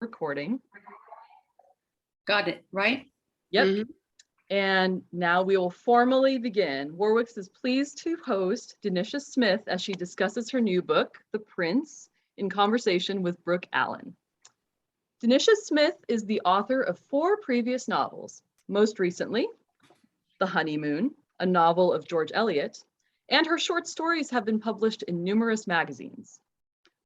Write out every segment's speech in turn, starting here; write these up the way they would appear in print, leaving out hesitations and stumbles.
recording. Got it, right? Yep. Mhm. And now we will formally begin. Warwicks is pleased to host Dinitia Smith as she discusses her new book, The Prince, in conversation with Brooke Allen. Dinitia Smith is the author of 4 previous novels, most recently, The Honeymoon, a novel of George Eliot, and her short stories have been published in numerous magazines.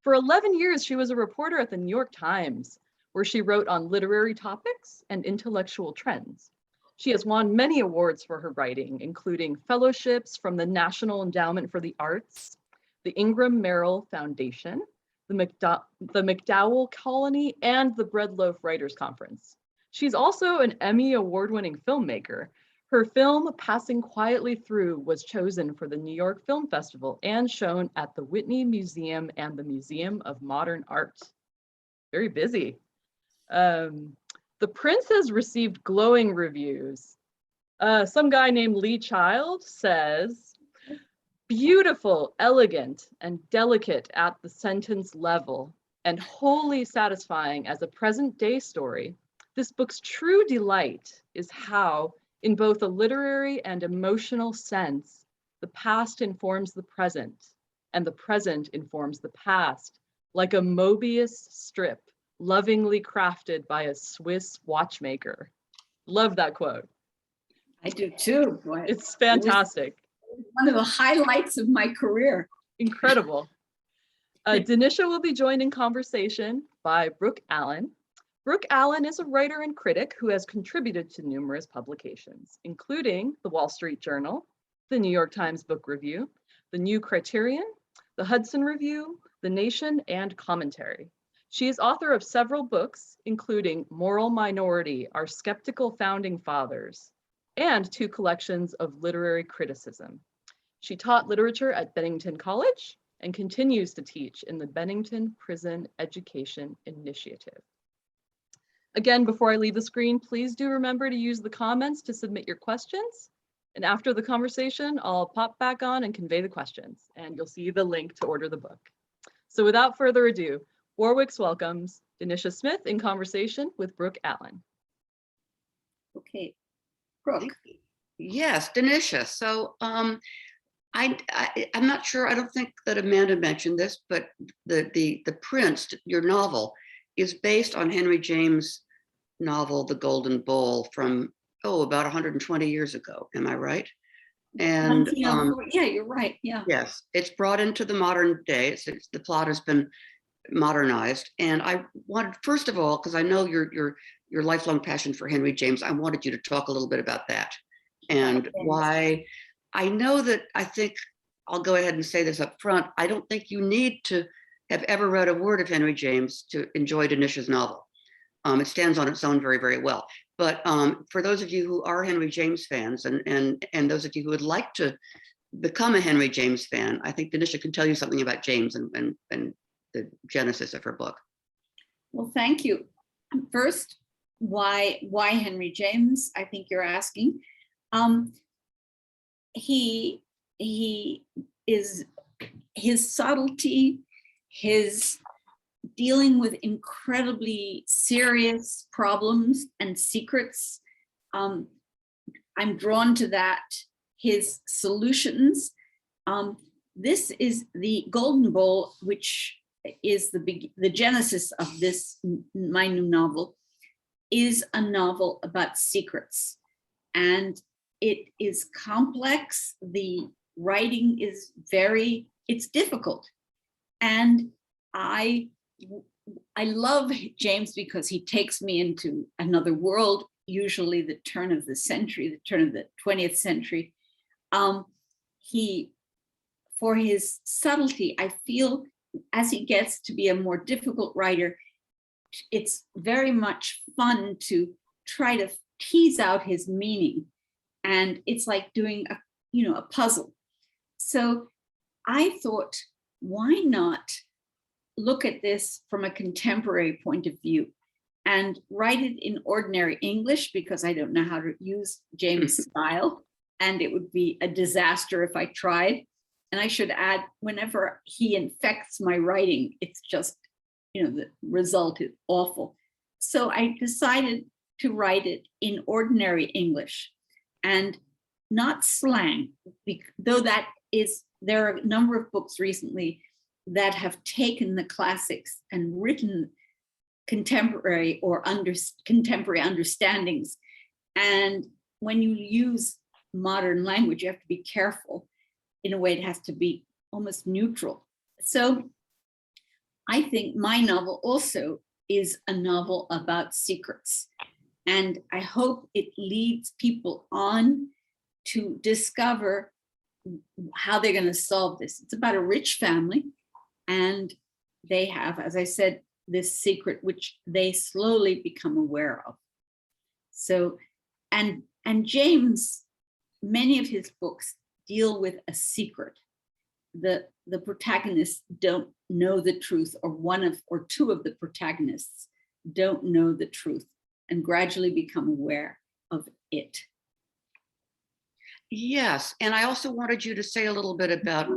For 11 years, she was a reporter at the New York Times, where she wrote on literary topics and intellectual trends. She has won many awards for her writing, including fellowships from the National Endowment for the Arts, the Ingram Merrill Foundation, the MacDowell Colony, and the Breadloaf Writers Conference. She's also an Emmy award-winning filmmaker. Her film, Passing Quietly Through, was chosen for the New York Film Festival and shown at the Whitney Museum and the Museum of Modern Art. Very busy. The Prince has received glowing reviews. Some guy named Lee Child says, beautiful, elegant, and delicate at the sentence level, and wholly satisfying as a present-day story, this book's true delight is how, in both a literary and emotional sense, the past informs the present, and the present informs the past, like a Mobius strip lovingly crafted by a Swiss watchmaker. Love that quote. I do too. Boy. It's fantastic. It was one of the highlights of my career. Incredible. Dinitia will be joined in conversation by Brooke Allen. Brooke Allen is a writer and critic who has contributed to numerous publications, including the Wall Street Journal, the New York Times Book Review, the New Criterion, the Hudson Review, The Nation, and Commentary. She is author of several books, including Moral Minority, Our Skeptical Founding Fathers, and 2 collections of literary criticism. She taught literature at Bennington College and continues to teach in the Bennington Prison Education Initiative. Again, before I leave the screen, please do remember to use the comments to submit your questions. And after the conversation, I'll pop back on and convey the questions, and you'll see the link to order the book. So without further ado, Warwicks welcomes Dinitia Smith in conversation with Brooke Allen. Okay, Brooke. Yes, Dinitia. So I'm not sure. I don't think that Amanda mentioned this, but the Prince, your novel, is based on Henry James' novel, The Golden Bowl, from about 120 years ago. Am I right? And yeah, you're right. Yeah. yes, it's brought into the modern day. The plot has been modernized, and I wanted, first of all, because I know your lifelong passion for Henry James, I wanted you to talk a little bit about that and why. I know that, I think I'll go ahead and say this up front, I don't think you need to have ever read a word of Henry James to enjoy Dinitia's novel. It stands on its own very, very well. But for those of you who are Henry James fans, and those of you who would like to become a Henry James fan, I think Dinitia can tell you something about James and the genesis of her book. Well, thank you. First, why Henry James? I think you're asking. He is, his subtlety, his dealing with incredibly serious problems and secrets. I'm drawn to that. His solutions. This is the Golden Bowl, which is the genesis of this, my new novel, is a novel about secrets. And it is complex. The writing is it's difficult. And I love James because he takes me into another world, usually the turn of the century, the turn of the 20th century. For his subtlety, I feel as he gets to be a more difficult writer, it's very much fun to try to tease out his meaning. And it's like doing a puzzle. So I thought, why not look at this from a contemporary point of view and write it in ordinary English, because I don't know how to use James' style, and it would be a disaster if I tried. And I should add, whenever he infects my writing, it's just, the result is awful. So I decided to write it in ordinary English and not slang, though there are a number of books recently that have taken the classics and written contemporary contemporary understandings. And when you use modern language, you have to be careful. In a way, it has to be almost neutral. So I think my novel also is a novel about secrets. And I hope it leads people on to discover how they're going to solve this. It's about a rich family, and they have, as I said, this secret which they slowly become aware of. So, and James, many of his books deal with a secret. The protagonists don't know the truth, or two of the protagonists don't know the truth and gradually become aware of it. Yes, and I also wanted you to say a little bit about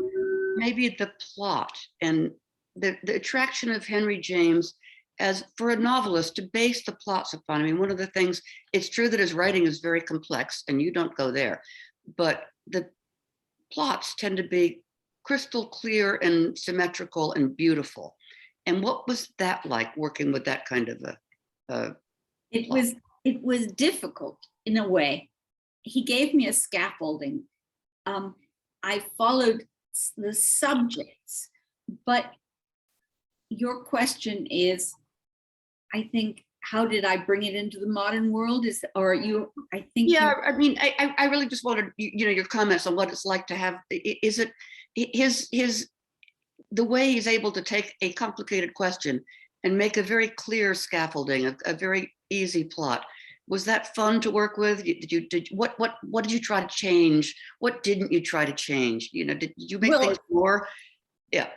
maybe the plot and the attraction of Henry James as for a novelist to base the plots upon. I mean, one of the things, it's true that his writing is very complex and you don't go there, but the plots tend to be crystal clear and symmetrical and beautiful. And what was that like, working with that kind of a It was difficult in a way. He gave me a scaffolding. I followed the subjects, but your question is, I think, how did I bring it into the modern world? I think. Yeah, I mean, I really just wanted, your comments on what it's like to have, is it the way he's able to take a complicated question and make a very clear scaffolding, a very easy plot. Was that fun to work with? What did you try to change? What didn't you try to change? Did you make things more? Yeah.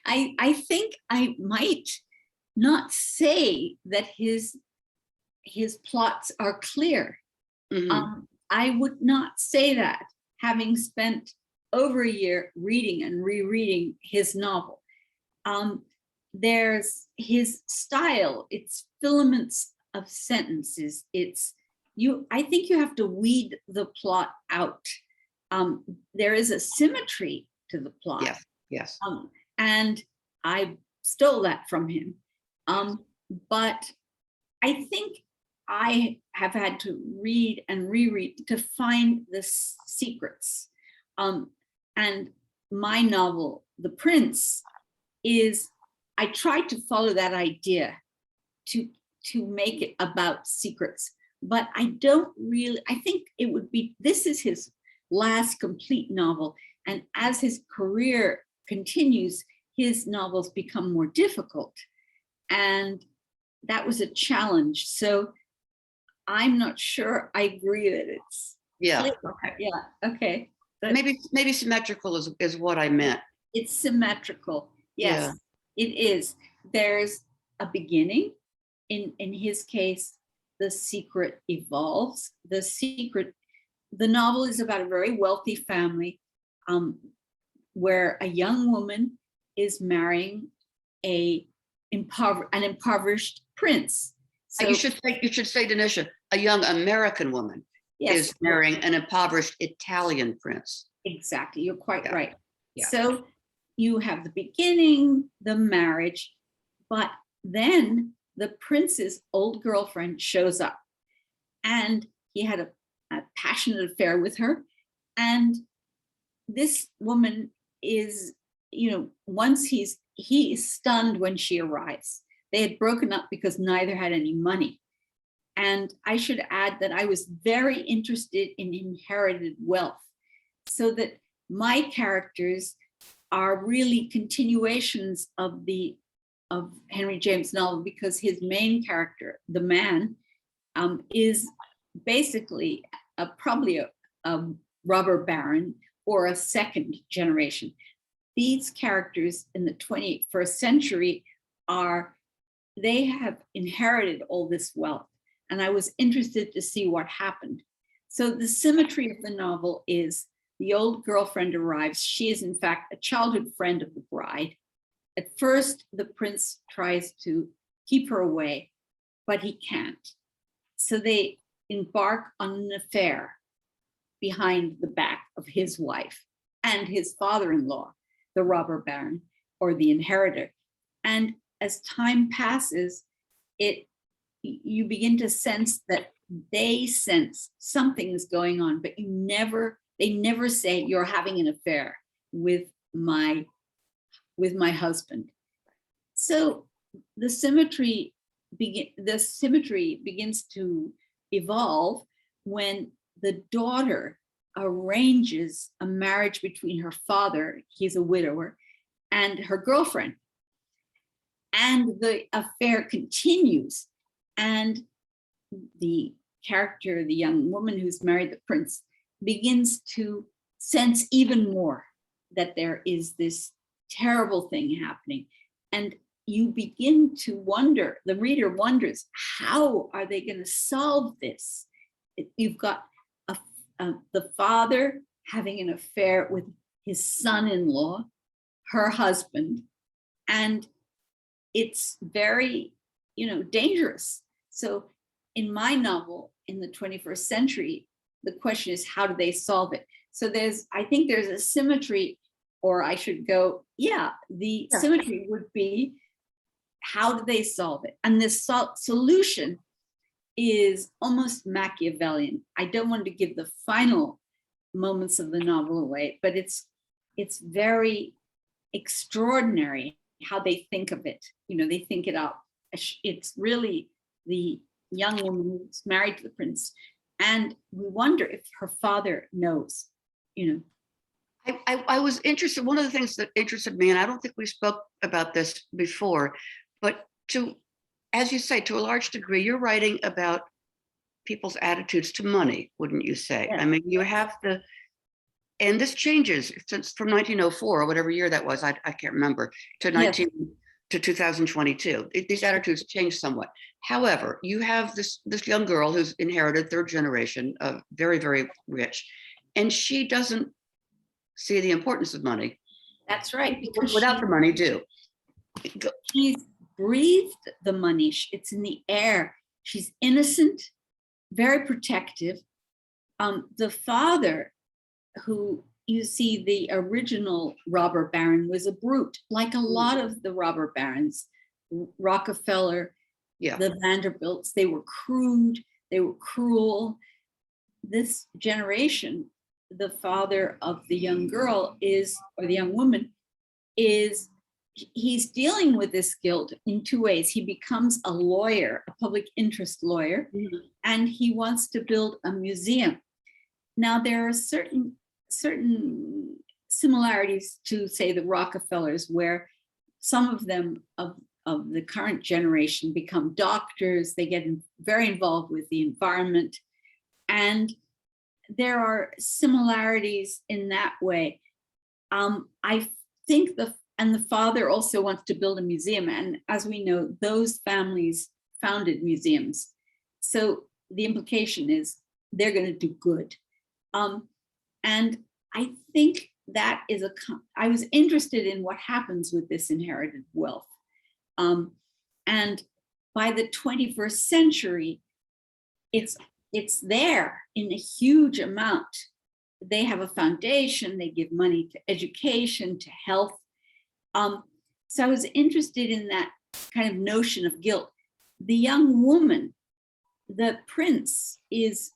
I think I might not say that his plots are clear. Mm-hmm. I would not say that, having spent over a year reading and rereading his novel. There's his style, it's filaments of sentences. I think you have to weed the plot out. There is a symmetry to the plot. Yes, yes. And I stole that from him. But I think I have had to read and reread to find the secrets. And my novel, The Prince, I tried to follow that idea to make it about secrets, but I think this is his last complete novel. And as his career continues, his novels become more difficult. And that was a challenge. So I'm not sure I agree that it's clear. Yeah, okay. But maybe symmetrical is what I meant. It's symmetrical. Yes, yeah. It is. There's a beginning. In his case, the secret evolves. The novel is about a very wealthy family where a young woman is marrying an impoverished prince. So you should say, Dinitia, a young American woman is marrying an impoverished Italian prince. Exactly, you're quite right. Yeah. So you have the beginning, the marriage, but then the prince's old girlfriend shows up, and he had a passionate affair with her. And this woman is, once he is stunned when she arrives. They had broken up because neither had any money. And I should add that I was very interested in inherited wealth, so that my characters are really continuations of Henry James' novel, because his main character, the man, is basically probably a robber baron or a second generation. These characters in the 21st century they have inherited all this wealth. And I was interested to see what happened. So the symmetry of the novel is the old girlfriend arrives. She is in fact a childhood friend of the bride. At first, the prince tries to keep her away, but he can't. So they embark on an affair behind the back of his wife and his father-in-law, the robber baron or the inheritor. And as time passes, you begin to sense that they sense something is going on, but they never say you're having an affair with my husband. So the symmetry begins to evolve when the daughter arranges a marriage between her father, he's a widower, and her girlfriend. And the affair continues. And the character, the young woman who's married the prince, begins to sense even more that there is this terrible thing happening. And you begin to wonder, the reader wonders, how are they going to solve this? You've got the father having an affair with his son-in-law, her husband, and it's very, dangerous. So in my novel, in the 21st century, the question is, how do they solve it? So I think there's a symmetry, or I should go, symmetry would be, how do they solve it? And this solution is almost Machiavellian. I don't want to give the final moments of the novel away, but it's very extraordinary how they think of it. They think it up. It's really the young woman who's married to the prince, and we wonder if her father knows. I was interested. One of the things that interested me, and I don't think we spoke about this before, but as you say, to a large degree, you're writing about people's attitudes to money, wouldn't you say? Yeah. I mean, you have and this changes since from 1904 or whatever year that was, I can't remember, to 2022. These attitudes change somewhat. However, you have this young girl who's inherited third generation, very, very rich, and she doesn't see the importance of money. That's right. Because without the money, she's breathed the money. It's in the air. She's innocent, very protective. The father, who you see, the original robber baron, was a brute, like a lot of the robber barons. Rockefeller, the Vanderbilts, they were crude, they were cruel. This generation, the father of the young girl or the young woman, he's dealing with this guilt in two ways. He becomes a lawyer, a public interest lawyer, and he wants to build a museum. Now, there are certain similarities to, say, the Rockefellers, where some of them of the current generation become doctors. They get very involved with the environment, and there are similarities in that way. I think the father also wants to build a museum, and as we know, those families founded museums. So the implication is they're going to do good. And I think that is I was interested in what happens with this inherited wealth. And by the 21st century, it's there in a huge amount. They have a foundation, they give money to education, to health. So I was interested in that kind of notion of guilt. The young woman, the prince is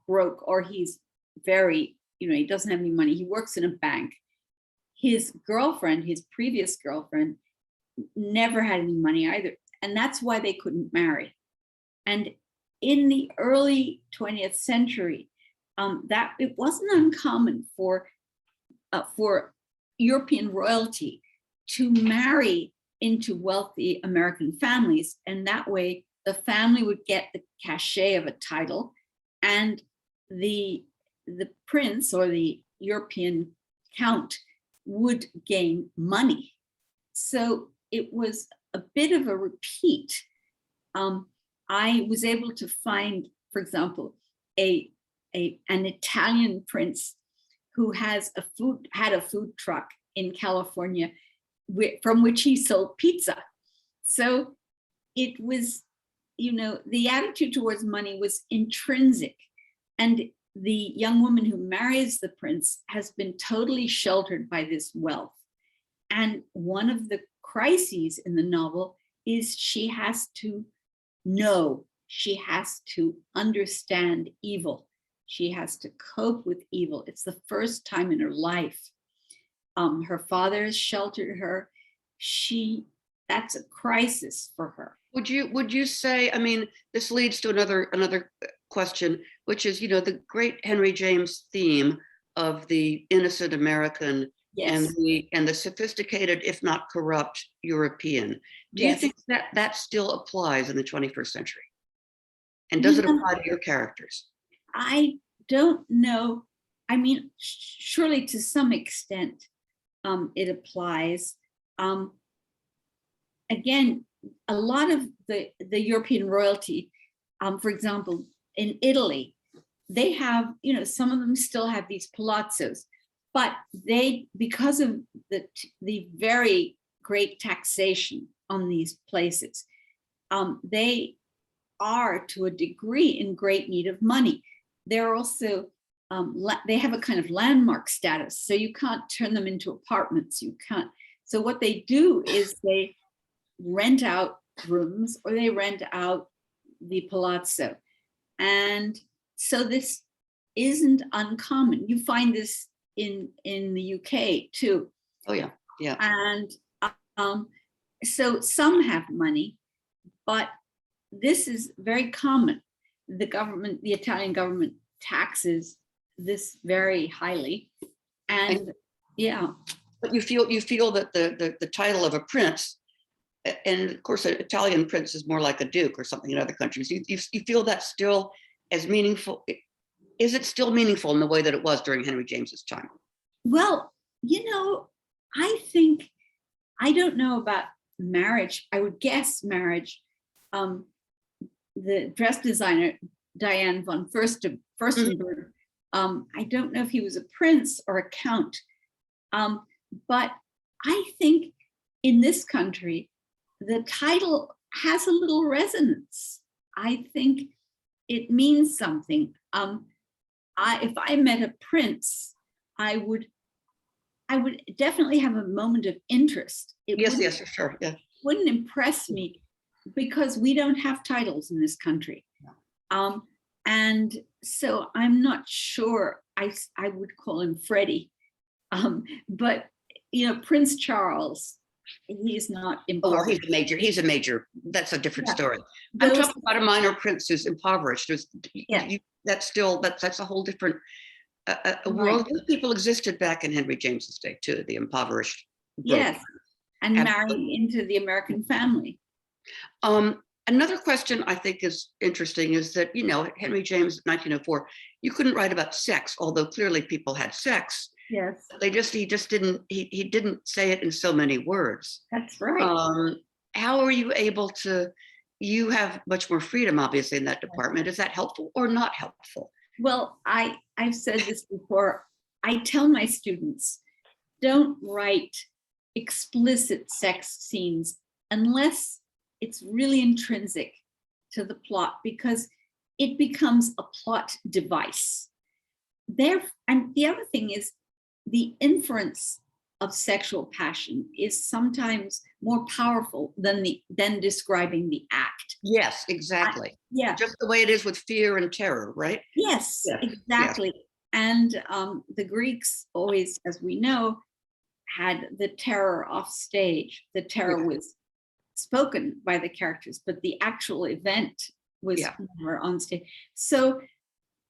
broke, or he's very, he doesn't have any money. He works in a bank. His girlfriend, his previous girlfriend, never had any money either. And that's why they couldn't marry. And in the early 20th century, that it wasn't uncommon for European royalty to marry into wealthy American families. And that way, the family would get the cachet of a title, and the prince or the European count would gain money. So it was a bit of a repeat. I was able to find, for example, an Italian prince who had a food truck in California from which he sold pizza. So it was, the attitude towards money was intrinsic. And the young woman who marries the prince has been totally sheltered by this wealth. And one of the crises in the novel is she has to know, she has to understand evil. She has to cope with evil. It's the first time in her life. Her father has sheltered her. That's a crisis for her. Would you say, I mean, this leads to another question, which is, the great Henry James theme of the innocent American Yes. and the sophisticated, if not corrupt, European. Do you Yes. think that still applies in the 21st century? And does it apply to your characters? I don't know. I mean, surely to some extent it applies. Again, a lot of the European royalty, for example, in Italy, they have, some of them still have these palazzos, but because of the very great taxation on these places, they are to a degree in great need of money. They're also, they have a kind of landmark status, so you can't turn them into apartments. You can't. So what they do is they rent out rooms or they rent out the palazzo. And so this isn't uncommon. You find this in the UK too. Oh yeah, yeah. And so some have money, but this is very common. The Italian government taxes this very highly. And yeah. But you feel that the title of a prince, and of course, an Italian prince is more like a duke or something in other countries. You feel that still as meaningful? Is it still meaningful in the way that it was during Henry James's time? Well, I think, I don't know about marriage. I would guess marriage. The dress designer, Diane von Furstenberg, I don't know if he was a prince or a count, but I think in this country, the title has a little resonance. I think it means something. If I met a prince, I would definitely have a moment of interest. Yes, for sure. Yeah. Wouldn't impress me because we don't have titles in this country. And so I'm not sure I would call him Freddie. But Prince Charles, he's not impoverished. Oh, he's a major. That's a different story. I'm talking about a minor prince who's impoverished. That's a whole different world. Those people existed back in Henry James's day too, the impoverished. Yes, and marrying into the American family. Another question I think is interesting is that, Henry James, 1904, you couldn't write about sex, although clearly people had sex. Yes. He didn't say it in so many words. That's right. How are you able to, you have much more freedom, obviously, in that department. Is that helpful or not helpful? Well, I've said this before. I tell my students, don't write explicit sex scenes unless it's really intrinsic to the plot, because it becomes a plot device. And the other thing is, the inference of sexual passion is sometimes more powerful than describing the act. Yes, exactly. Yeah. Just the way it is with fear and terror, right? Yes, exactly. Yeah. And the Greeks always, as we know, had the terror off stage. The terror was spoken by the characters, but the actual event was never on stage. So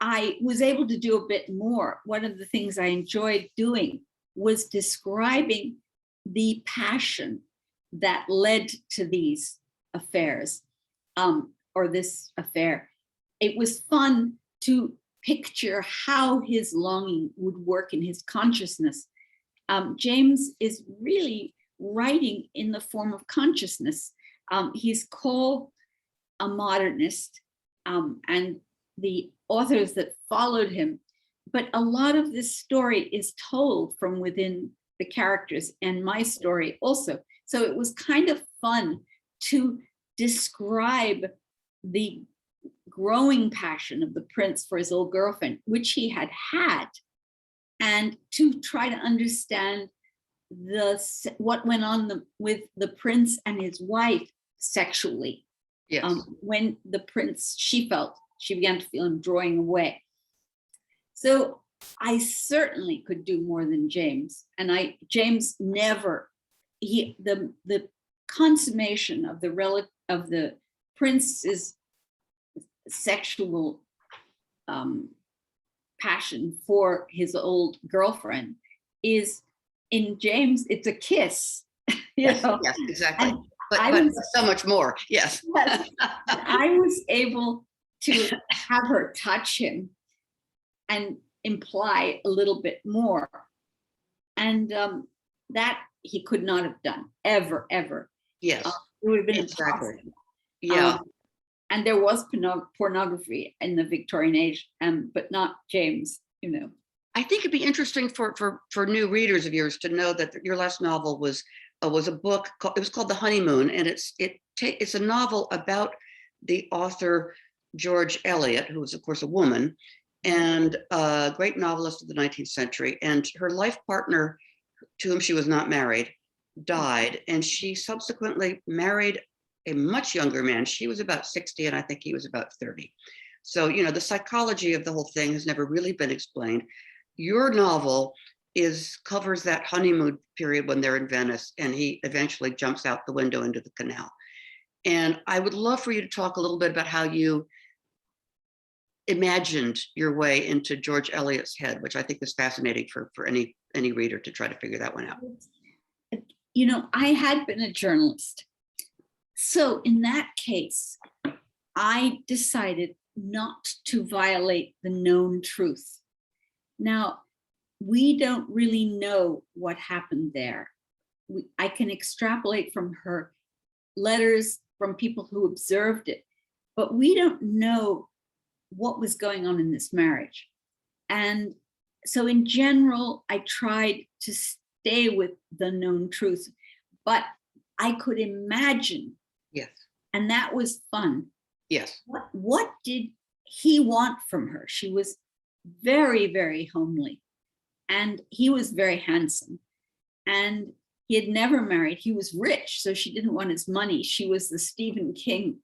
I was able to do a bit more. One of the things I enjoyed doing was describing the passion that led to these affairs, or this affair. It was fun to picture how his longing would work in his consciousness. James is really writing in the form of consciousness. He's called a modernist, and the authors that followed him, but a lot of this story is told from within the characters, and my story also. So it was kind of fun to describe the growing passion of the prince for his old girlfriend, which he had had, and to try to understand what went on with the prince and his wife sexually. Yes. When the prince, she began to feel him drawing away. So I certainly could do more than James, and James never, the consummation of the prince's sexual passion for his old girlfriend is, in James, it's a kiss. Yes, yes, exactly. And But so much more. Yes. Yes, I was able to have her touch him and imply a little bit more. And that he could not have done ever. Yes. It would have been Exactly. impossible. Yeah. And there was pornography in the Victorian age, but not James, I think it'd be interesting for new readers of yours to know that your last novel was a book called, it was called The Honeymoon, and it's a novel about the author George Eliot, who was of course a woman and a great novelist of the 19th century, and her life partner, to whom she was not married, died, and she subsequently married a much younger man. She was about 60 and I think he was about 30. So, the psychology of the whole thing has never really been explained. Your novel covers that honeymoon period when they're in Venice and he eventually jumps out the window into the canal. And I would love for you to talk a little bit about how you imagined your way into George Eliot's head, which I think is fascinating for any reader to try to figure that one out. I had been a journalist. So in that case, I decided not to violate the known truth. Now, we don't really know what happened there. I can extrapolate from her letters from people who observed it, but we don't know what was going on in this marriage. And so in general, I tried to stay with the known truth, but I could imagine. Yes. And that was fun. Yes. What did he want from her? She was very, very homely, and he was very handsome, and he had never married. He was rich, so she didn't want his money. She was the Stephen King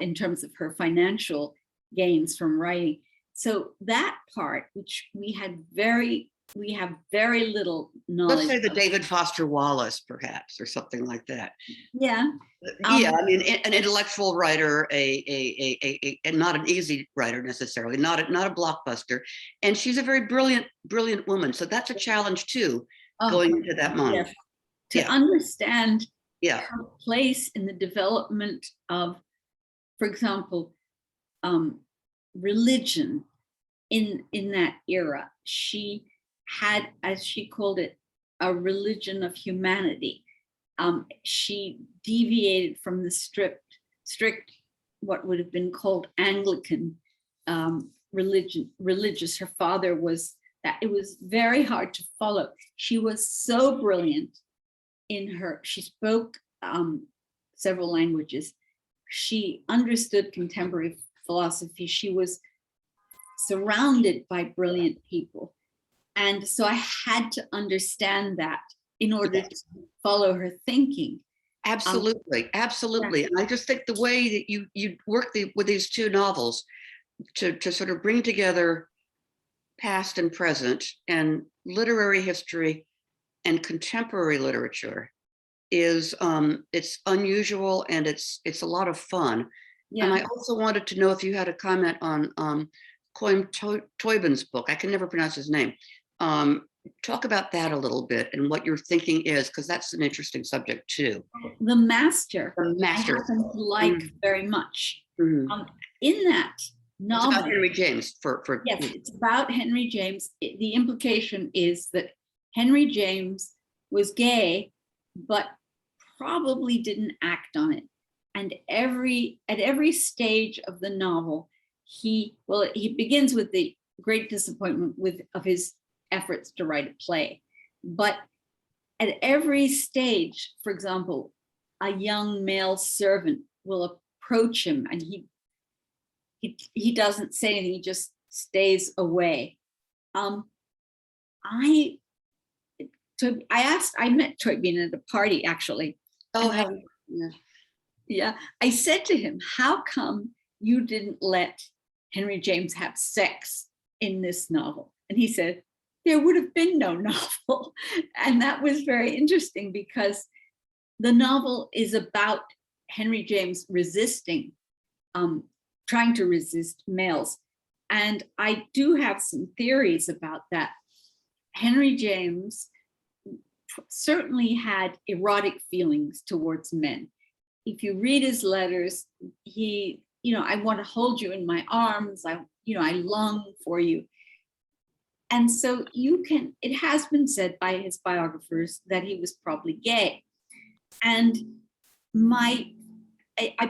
in terms of her financial gains from writing. So that part, which we have very little knowledge. Let's say the David Foster Wallace, perhaps, or something like that. Yeah. Yeah, I mean, an intellectual writer, and not an easy writer necessarily, not a blockbuster. And she's a very brilliant woman. So that's a challenge too, going into that mind. Yes. To understand her place in the development of, for example, religion in that era. She had, as she called it, a religion of humanity. She deviated from the strict, what would have been called Anglican religious. Her father was that. It was very hard to follow. She was so brilliant she spoke several languages. She understood contemporary philosophy. She was surrounded by brilliant people. And so I had to understand that in order to follow her thinking. Absolutely. And I just think the way that you work with these two novels to sort of bring together past and present and literary history and contemporary literature is it's unusual, and it's a lot of fun. Yeah. And I also wanted to know if you had a comment on Colm Tóibín's book. I can never pronounce his name. Talk about that a little bit and what your thinking is, because that's an interesting subject too. The Master. I happen to like very much. Mm-hmm. In that novel, it's about Henry James. Yes, it's about Henry James. The implication is that Henry James was gay, but probably didn't act on it. And at every stage of the novel, he begins with the great disappointment of his efforts to write a play. But at every stage, for example, a young male servant will approach him, and he doesn't say anything. He just stays away. I met Troy Bean at a party, actually. Oh, And yeah. yeah, I said to him, how come you didn't let Henry James have sex in this novel? And he said, there would have been no novel. And that was very interesting, because the novel is about Henry James resisting, trying to resist males. And I do have some theories about that. Henry James certainly had erotic feelings towards men. If you read his letters, he, I want to hold you in my arms. I long for you. And so it has been said by his biographers that he was probably gay. And I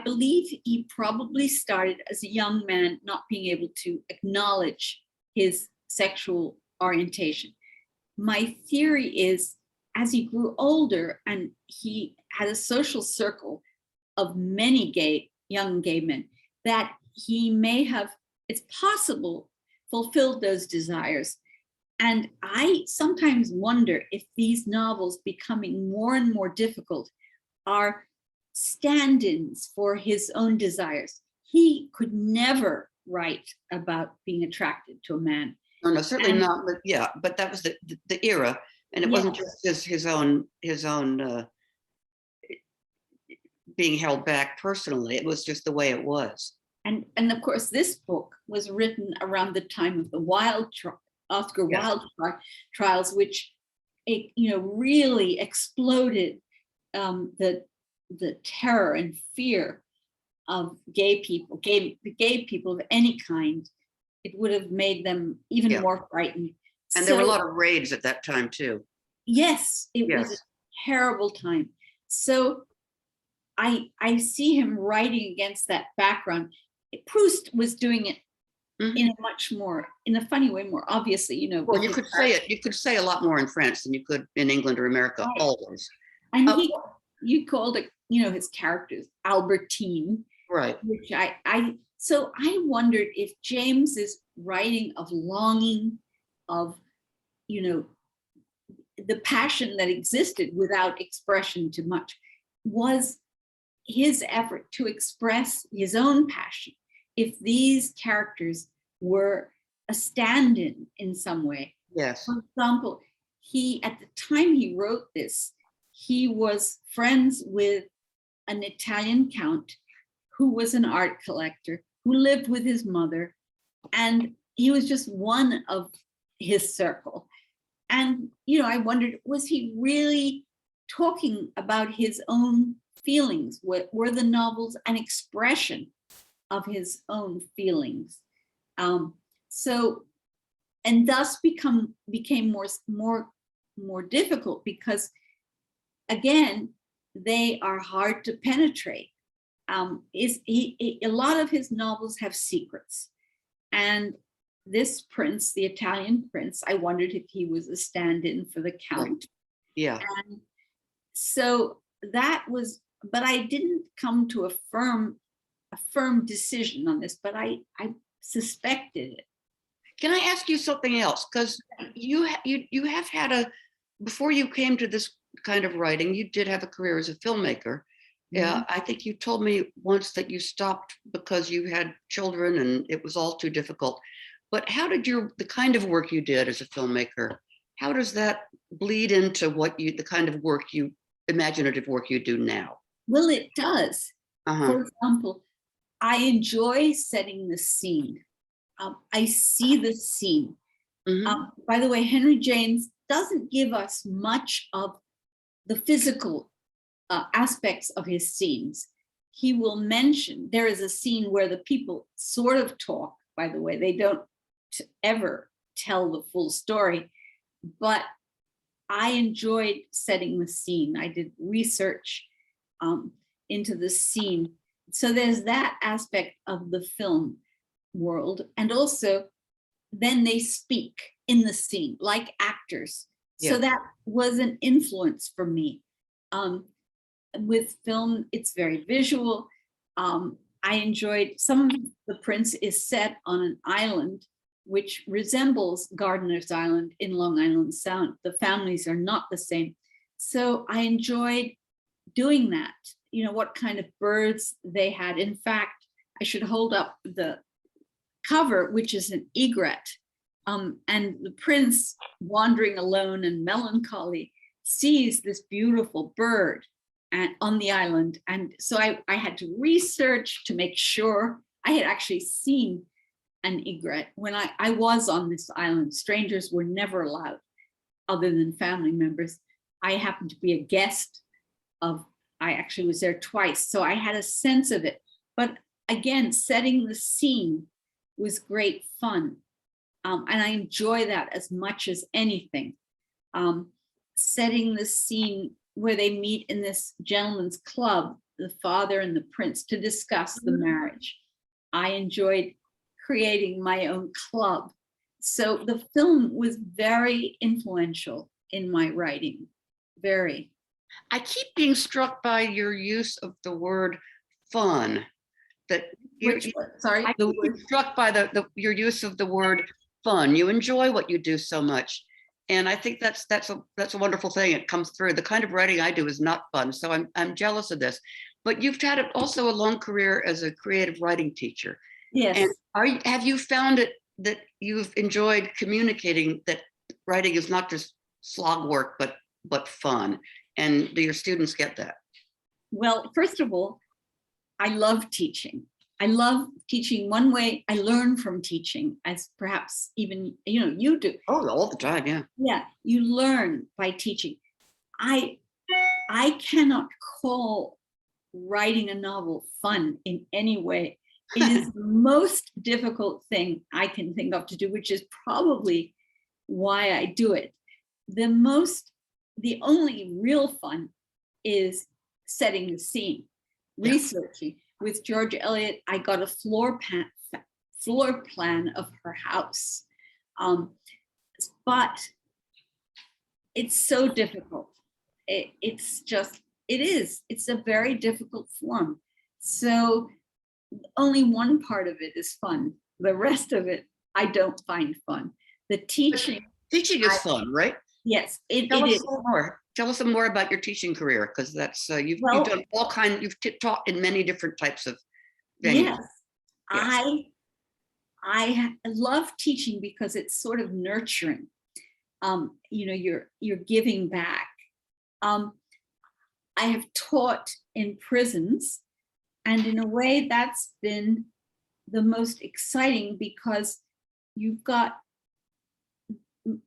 believe he probably started as a young man not being able to acknowledge his sexual orientation. My theory is, as he grew older and he had a social circle of many young gay men, that he may have, it's possible, fulfilled those desires. And I sometimes wonder if these novels, becoming more and more difficult, are stand-ins for his own desires. He could never write about being attracted to a man. No, certainly not. But yeah, but that was the era, and it wasn't just his own being held back personally. It was just the way it was. And of course, this book was written around the time of the Oscar Wilde trials, which really exploded the terror and fear of gay people of any kind. It would have made them even more frightened. And there were a lot of raids at that time too. Yes, it was a terrible time. So I see him writing against that background. Proust was doing it in a funny way, more obviously, Well, you could say a lot more in France than you could in England or America, always. And you called it, his characters Albertine. Right. Which so I wondered if James's writing of longing, of, the passion that existed without expression too much, was his effort to express his own passion. If these characters were a stand-in in some way. Yes. For example, at the time he wrote this, he was friends with an Italian count who was an art collector, who lived with his mother, and he was just one of his circle. And, I wondered, was he really talking about his own feelings? Were the novels an expression of his own feelings? And thus became more difficult, because again, they are hard to penetrate. A lot of his novels have secrets, and this prince, the Italian prince, I wondered if he was a stand-in for the count. Yeah. And so that was, but I didn't come to a firm decision on this, but I suspected it. Can I ask you something else? Because you have had before you came to this kind of writing, you did have a career as a filmmaker. Yeah, I think you told me once that you stopped because you had children and it was all too difficult. But how did the kind of work you did as a filmmaker, how does that bleed into the kind of imaginative work you do now? Well, it does. For example, I enjoy setting the scene. I see the scene. By the way, Henry James doesn't give us much of the physical aspects of his scenes. He will mention, there is a scene where the people sort of talk, by the way, they don't ever tell the full story, but I enjoyed setting the scene. I did research into the scene. So there's that aspect of the film world. And also then they speak in the scene like actors. Yeah. So that was an influence for me. With film, it's very visual. I enjoyed some of The Prince is set on an island which resembles Gardener's Island in Long Island Sound. The families are not the same. So I enjoyed doing that, you know, what kind of birds they had. In fact, I should hold up the cover, which is an egret. And the prince, wandering alone and melancholy, sees this beautiful bird on the island. And so I had to research to make sure I had actually seen an egret. When I was on this island, strangers were never allowed other than family members. I happened to be a guest I actually was there twice, so I had a sense of it. But again, setting the scene was great fun. And I enjoy that as much as anything. Setting the scene where they meet in this gentleman's club, the father and the prince, to discuss the marriage. I enjoyed creating my own club. So the film was very influential in my writing, very. I keep being struck by your use of the word fun. That Sorry, I keep being struck by your use of the word fun. You enjoy what you do so much, and I think that's a wonderful thing. It comes through. The kind of writing I do is not fun, so I'm jealous of this. But you've had also a long career as a creative writing teacher. yes. And have you found it that you've enjoyed communicating that writing is not just slog work, but fun? And do your students get that? Well, first of all, I love teaching. I love teaching. One way I learn from teaching, as perhaps even you do. Oh, all the time, yeah. Yeah, you learn by teaching. I cannot call writing a novel fun in any way. It is the most difficult thing I can think of to do, which is probably why I do it. The only real fun is setting the scene, researching. With George Eliot, I got a floor plan of her house. But it's so difficult. It's a very difficult form. So only one part of it is fun. The rest of it, I don't find fun. The teaching. Teaching is fun, right? Yes, it Tell us is. more. Tell us some more about your teaching career, because that's you've done all kinds. You've taught in many different types of venues. Yes, I love teaching because it's sort of nurturing. You're giving back. I have taught in prisons, and in a way, that's been the most exciting because you've got.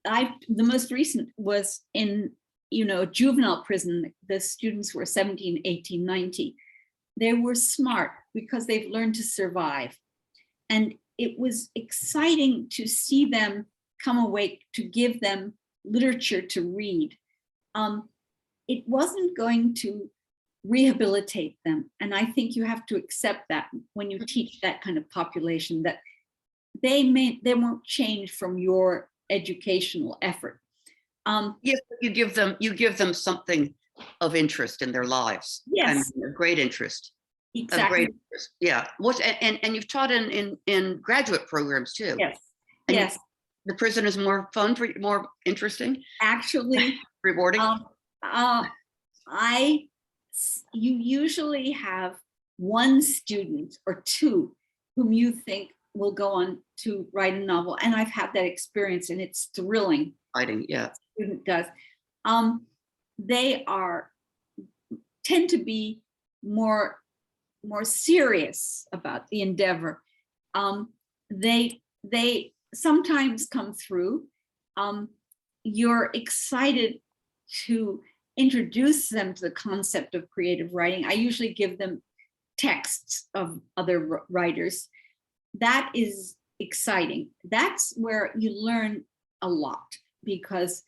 The most recent was in a juvenile prison. The students were 17, 18, 19. They were smart because they've learned to survive. And it was exciting to see them come awake, to give them literature to read. It wasn't going to rehabilitate them. And I think you have to accept that when you teach that kind of population, that they won't change from your educational effort. Yes, you give them something of interest in their lives. Yes, a great interest. exactly. A great interest. Yeah. And you've taught in graduate programs too. Yes, and yes. The prison is more fun for you, more interesting. Actually, rewarding. You usually have one student or two whom you think will go on to write a novel, and I've had that experience, and it's thrilling. Writing, yeah. Student does. They tend to be more serious about the endeavor. They sometimes come through. You're excited to introduce them to the concept of creative writing. I usually give them texts of other writers. That is exciting. That's where you learn a lot, because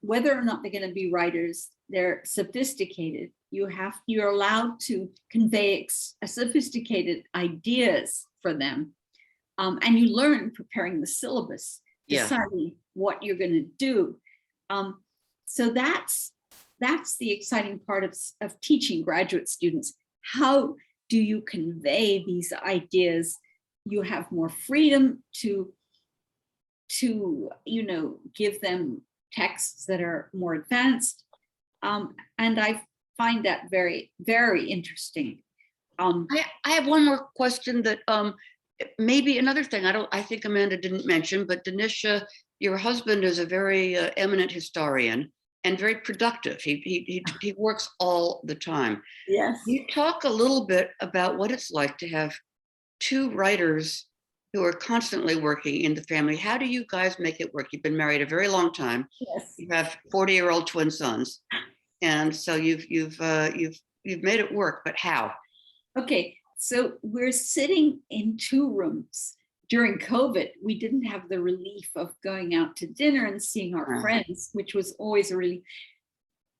whether or not they're going to be writers, they're sophisticated. You're allowed to convey sophisticated ideas for them. And you learn preparing the syllabus, deciding what you're going to do. So that's the exciting part of teaching graduate students, how do you convey these ideas? You have more freedom to give them texts that are more advanced. And I find that very, very interesting. I have one more question that maybe another thing I think Amanda didn't mention, but Dinitia, your husband is a very eminent historian and very productive. He works all the time. Yes. You talk a little bit about what it's like to have two writers who are constantly working in the family. How do you guys make it work? You've been married a very long time. Yes. You have 40-year-old twin sons, and so you've made it work. But how? Okay, so we're sitting in 2 rooms. During COVID, we didn't have the relief of going out to dinner and seeing our friends, which was always a relief.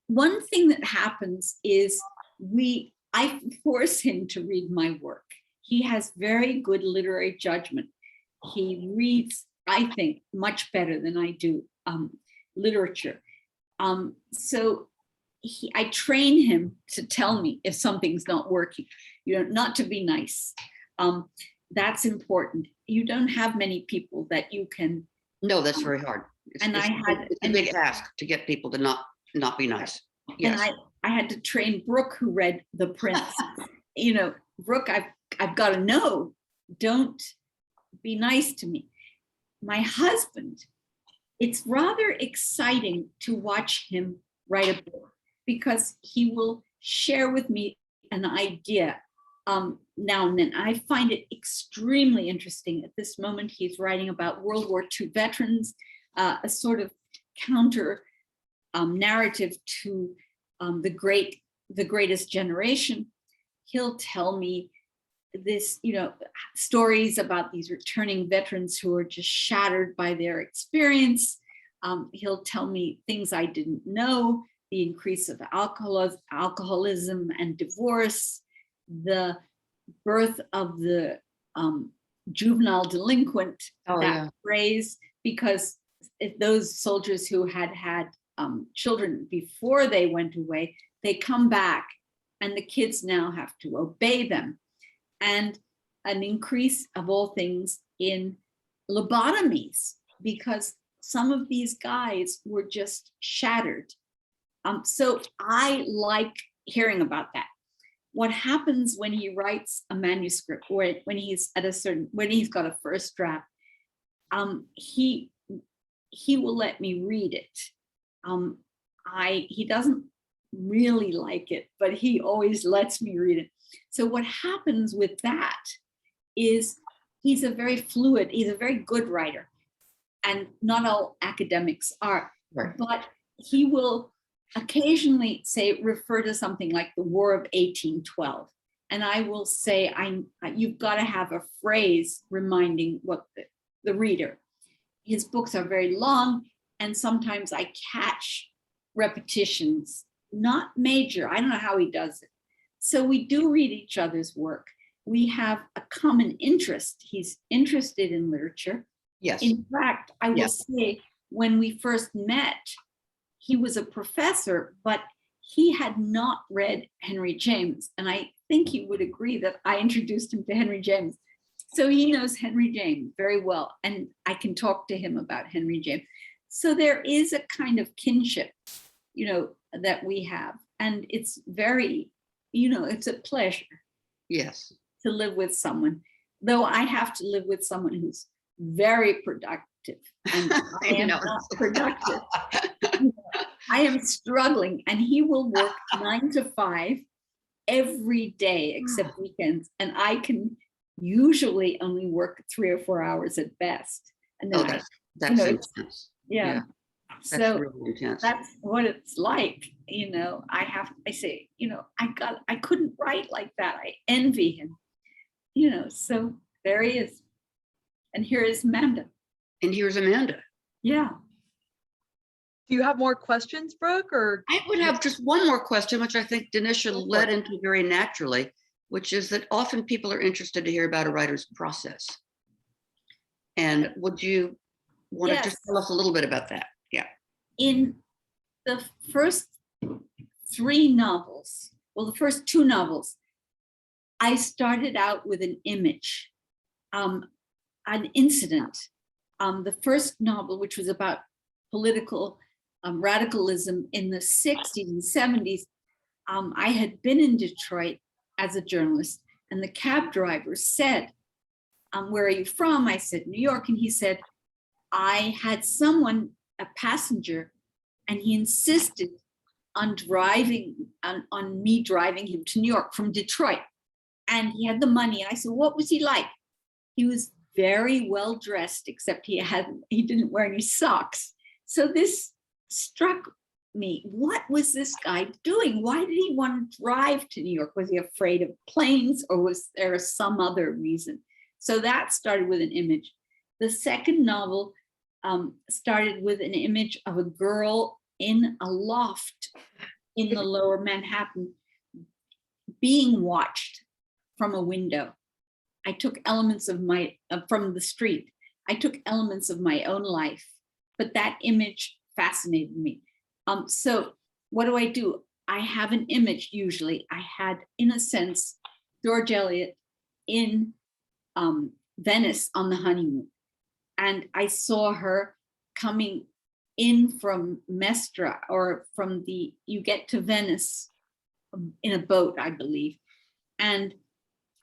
One thing that happens is I force him to read my work. He has very good literary judgment. He reads, I think, much better than I do literature. So I train him to tell me if something's not working, not to be nice. That's important. You don't have many people that you can. No, that's very hard. It's a big ask to get people to not be nice. Yes. And I had to train Brooke, who read The Prince. Brooke, I've got to know, don't be nice to me. My husband, it's rather exciting to watch him write a book because he will share with me an idea now and then. I find it extremely interesting. At this moment, he's writing about World War II veterans, a sort of counter narrative to the Greatest Generation. He'll tell me this, stories about these returning veterans who are just shattered by their experience. He'll tell me things I didn't know, the increase of alcoholism and divorce, the birth of the juvenile delinquent, phrase, because if those soldiers who had children before they went away, they come back and the kids now have to obey them. And an increase of all things in lobotomies, because some of these guys were just shattered. So I like hearing about that. What happens when he writes a manuscript, or when he's got a first draft, he will let me read it. He doesn't really like it, but he always lets me read it. So what happens with that is he's a very good writer, and not all academics are, right. But he will occasionally refer to something like the War of 1812. And I will say, you've got to have a phrase reminding what the reader. His books are very long, and sometimes I catch repetitions, not major. I don't know how he does it. So we do read each other's work. We have a common interest. He's interested in literature. Yes. In fact, I will say, when we first met, he was a professor, but he had not read Henry James. And I think he would agree that I introduced him to Henry James. So he knows Henry James very well, and I can talk to him about Henry James. So there is a kind of kinship, that we have. And it's very, it's a pleasure. Yes. To live with someone, though I have to live with someone who's very productive, and I am not productive. I am struggling, and he will work 9 to 5 every day except weekends, and I can usually only work 3 or 4 hours at best. And then that's intense. Yeah. That's So really intense. that's what it's like. I couldn't write like that. I envy him. So there he is. And here is Amanda. And here's Amanda. Yeah. Do you have more questions, Brooke? Or I would have just one more question, which I think Dinitia led into very naturally, which is that often people are interested to hear about a writer's process. And would you want to just tell us a little bit about that? Yeah. In the first 3 novels, the first 2 novels, I started out with an image, an incident. The first novel, which was about political radicalism in the 60s and 70s, I had been in Detroit as a journalist, and the cab driver said, where are you from? I said, New York. And he said, I had someone, a passenger, and he insisted on on me driving him to New York from Detroit. And he had the money. I said, what was he like? He was very well dressed, except he didn't wear any socks. So this struck me. What was this guy doing? Why did he want to drive to New York? Was he afraid of planes, or was there some other reason? So that started with an image. The second novel started with an image of a girl in a loft in the lower Manhattan being watched from a window. I took elements of from the street. I took elements of my own life, but that image fascinated me. So what do? I have an image usually. I had, in a sense, George Eliot in Venice on the honeymoon. And I saw her coming in from Mestra, or from you get to Venice in a boat, I believe. And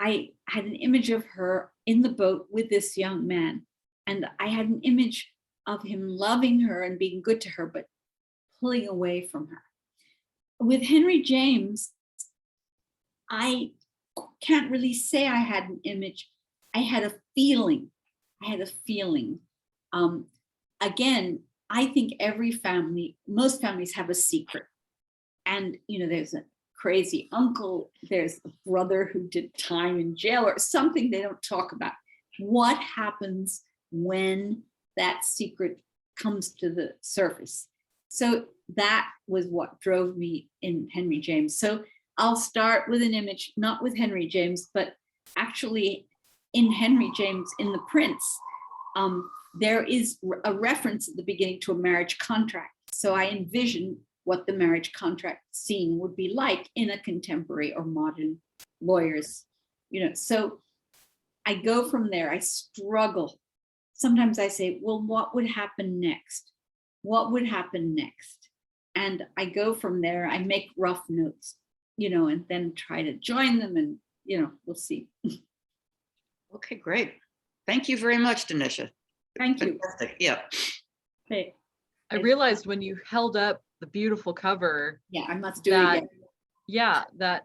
I had an image of her in the boat with this young man. And I had an image of him loving her and being good to her, but pulling away from her. With Henry James, I can't really say I had an image. I had a feeling. Again, I think most families have a secret. And, there's a crazy uncle, there's a brother who did time in jail, or something they don't talk about. What happens when that secret comes to the surface? So that was what drove me in Henry James. So I'll start with an image, not with Henry James, but actually in Henry James, in The Prince, there is a reference at the beginning to a marriage contract. So I envision what the marriage contract scene would be like in a contemporary or modern lawyer's, so I go from there. I struggle. Sometimes I say, well, what would happen next? What would happen next? And I go from there. I make rough notes, and then try to join them, and, we'll see. Okay, great. Thank you very much, Dinitia. Thank you. Fantastic. Yeah. Okay. I realized when you held up the beautiful cover. Yeah, I must do it again. Yeah, that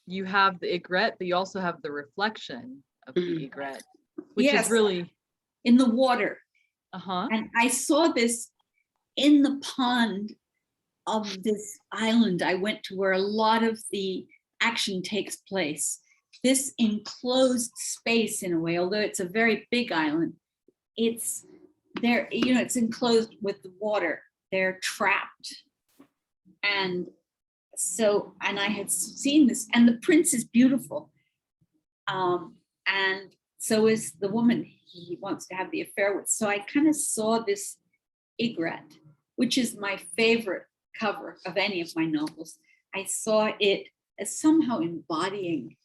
you have the aigrette, but you also have the reflection of the aigrette, which is really in the water. Uh-huh. And I saw this in the pond of this island I went to, where a lot of the action takes place. This enclosed space, in a way, although it's a very big island, it's there, it's enclosed with the water. They're trapped. And so, and I had seen this, and the prince is beautiful. And so is the woman he wants to have the affair with. So I kind of saw this aigrette, which is my favorite cover of any of my novels. I saw it as somehow embodying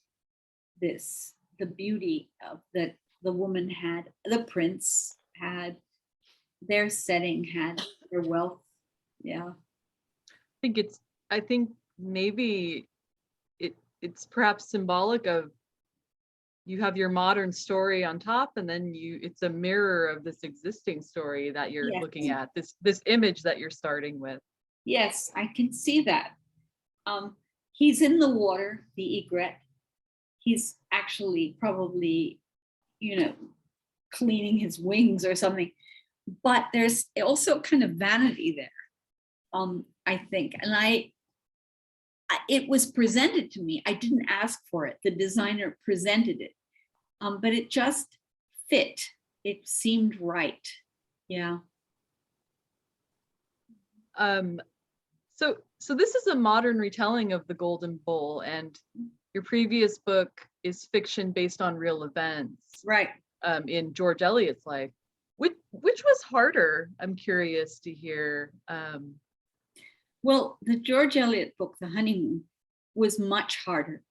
this, the beauty of that the woman had, the prince had, their setting had, their wealth. Yeah. I think maybe it's perhaps symbolic of, you have your modern story on top, and then it's a mirror of this existing story that you're looking at, this image that you're starting with. Yes, I can see that. He's in the water, the aigrette. He's actually probably, cleaning his wings or something. But there's also kind of vanity there, I think. And it was presented to me. I didn't ask for it. The designer presented it, but it just fit. It seemed right. Yeah. So this is a modern retelling of the Golden Bowl, and your previous book is fiction based on real events. Right. In George Eliot's life. Which was harder? I'm curious to hear. Well, the George Eliot book, The Honeymoon, was much harder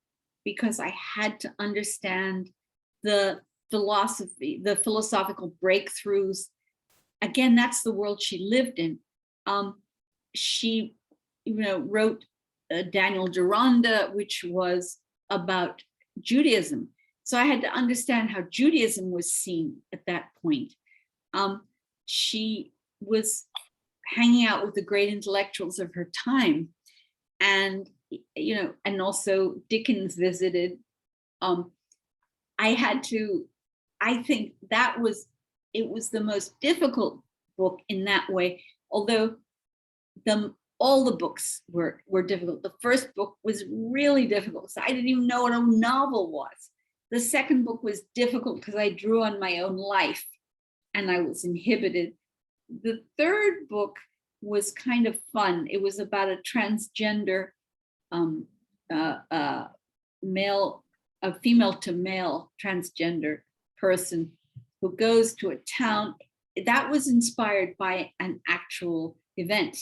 because I had to understand the philosophy, the philosophical breakthroughs. Again, that's the world she lived in. She, wrote Daniel Deronda, which was about Judaism. So I had to understand how Judaism was seen at that point. She was hanging out with the great intellectuals of her time, and and also Dickens visited. I think it was the most difficult book in that way, although all the books were difficult. The first book was really difficult, so I didn't even know what a novel was. The second book was difficult because I drew on my own life and I was inhibited. The third book was kind of fun. It was about a transgender female to male transgender person who goes to a town that was inspired by an actual event.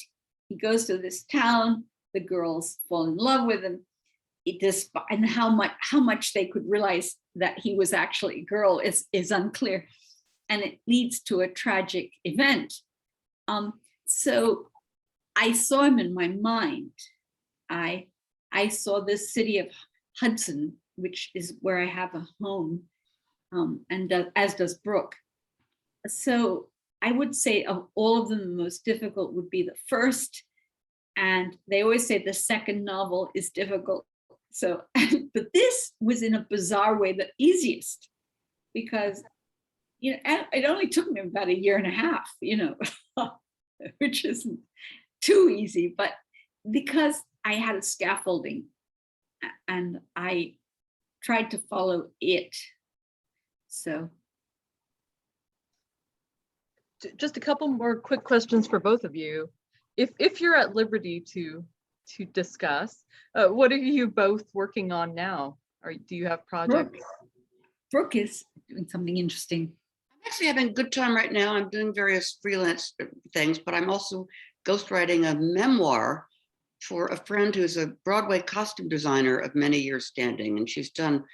He goes to this town, the girls fall in love with him, and how much they could realize that he was actually a girl is unclear, and it leads to a tragic event. So I saw him in my mind. I saw this city of Hudson, which is where I have a home, and as does Brooke. So I would say of all of them, the most difficult would be the first. And they always say the second novel is difficult. So, but this was in a bizarre way the easiest, because, it only took me about a year and a half, which isn't too easy, but because I had a scaffolding and I tried to follow it. So. Just a couple more quick questions for both of you. If you're at liberty to discuss, what are you both working on now? Or do you have projects? Brooke is doing something interesting. I'm actually having a good time right now. I'm doing various freelance things, but I'm also ghostwriting a memoir for a friend who's a Broadway costume designer of many years standing, and she's done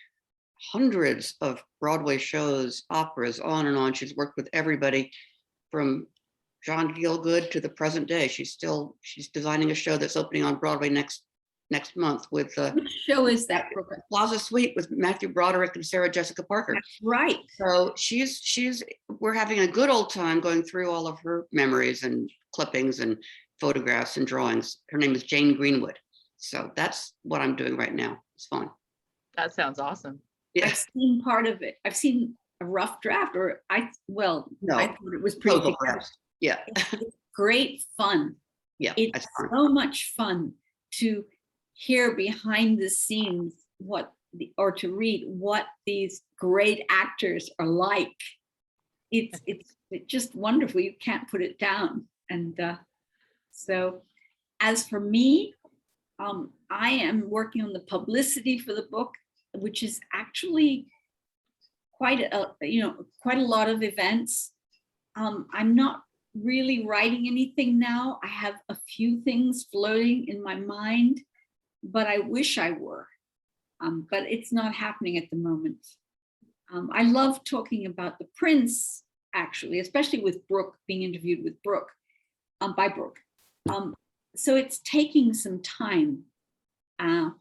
hundreds of Broadway shows, operas, on and on. She's worked with everybody from John Gielgud to the present day. She's designing a show that's opening on Broadway next month with which show is that, Brooke? Plaza Suite with Matthew Broderick and Sarah Jessica Parker. That's right. So we're having a good old time going through all of her memories and clippings and photographs and drawings. Her name is Jane Greenwood. So that's what I'm doing right now. It's fun. That sounds awesome. Yeah. I've seen part of it. I've seen a rough draft, I thought it was pretty good. Yeah. It's great fun. Yeah. It's so much fun to hear behind the scenes or to read what these great actors are like. It's just wonderful. You can't put it down. And so as for me, I am working on the publicity for the book, which is actually quite a lot of events. I'm not really writing anything now. I have a few things floating in my mind, but I wish I were. But it's not happening at the moment. I love talking about the Prince, actually, especially with Brooke, being interviewed with Brooke, by Brooke. So it's taking some time, and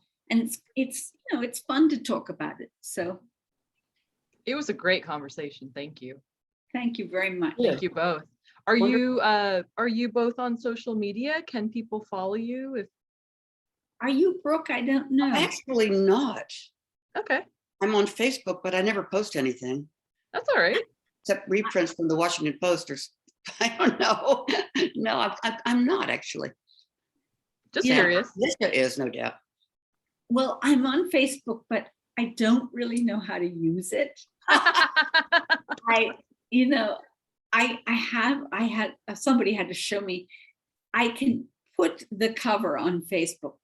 it's fun to talk about it. So it was a great conversation. Thank you. Thank you very much. Thank you both. Are you both on social media? Can people follow you? Are you, Brooke? I don't know. Actually not. Okay. I'm on Facebook, but I never post anything. That's all right. Except reprints from the Washington Post, or I don't know. No, I'm not actually. Just curious. Yes, there is, no doubt. Well, I'm on Facebook, but I don't really know how to use it. Somebody had to show me. I can put the cover on Facebook,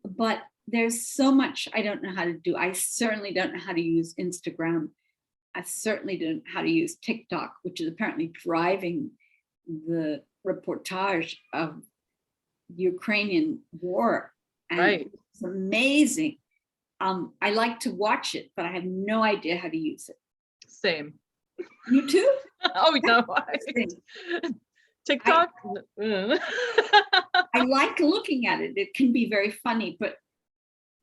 but there's so much I don't know how to do. I certainly don't know how to use Instagram. I certainly don't know how to use TikTok, which is apparently driving the reportage of the Ukrainian war. And right. It's amazing. I like to watch it, but I have no idea how to use it. Same. You too? Oh, no. TikTok? I like looking at it. It can be very funny, but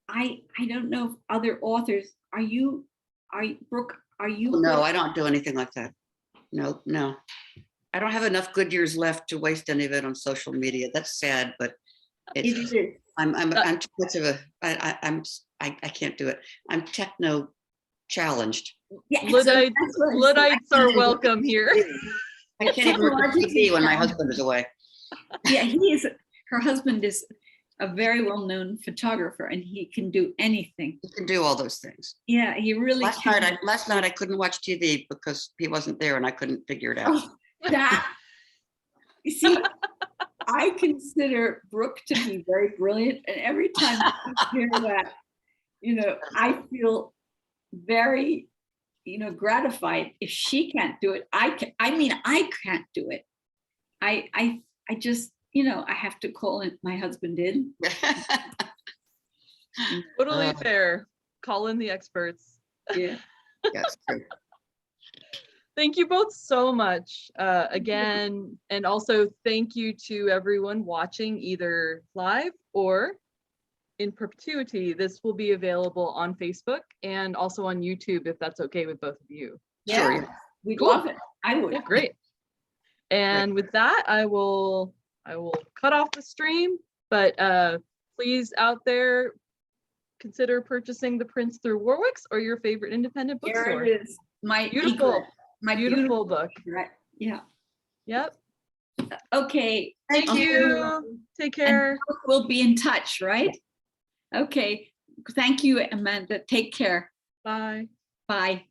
I don't know if other authors, Brooke, are you? No, I don't do anything like that. No, no. I don't have enough good years left to waste any of it on social media. That's sad, but It it's, is. I'm too much of a, I can't do it. I'm techno challenged. Yeah, Luddites, that's what I'm saying. Luddites are welcome here. I can't even look at TV when my husband is away. Yeah, her husband is a very well-known photographer, and he can do anything. You can do all those things. Yeah, he really can. Last night I couldn't watch TV because he wasn't there and I couldn't figure it out. Oh, that, you see, I consider Brooke to be very brilliant, and every time I hear that, I feel very, gratified. If she can't do it, I can. I mean, I can't do it. I just, I have to call it. My husband did. Totally fair. Call in the experts. Yeah. Yes, true. Thank you both so much again. And also thank you to everyone watching either live or in perpetuity. This will be available on Facebook and also on YouTube, if that's okay with both of you. Yeah, Sure. we'd Cool. love it. I would. Yeah, great. And with that, I will cut off the stream, but please out there, consider purchasing The Prince through Warwick's or your favorite independent There bookstore. it is. My Beautiful, egret. My beautiful book. Right. Yeah. Yep. Okay. Thank you. Take care. And we'll be in touch, right? Okay. Thank you, Amanda. Take care. Bye. Bye.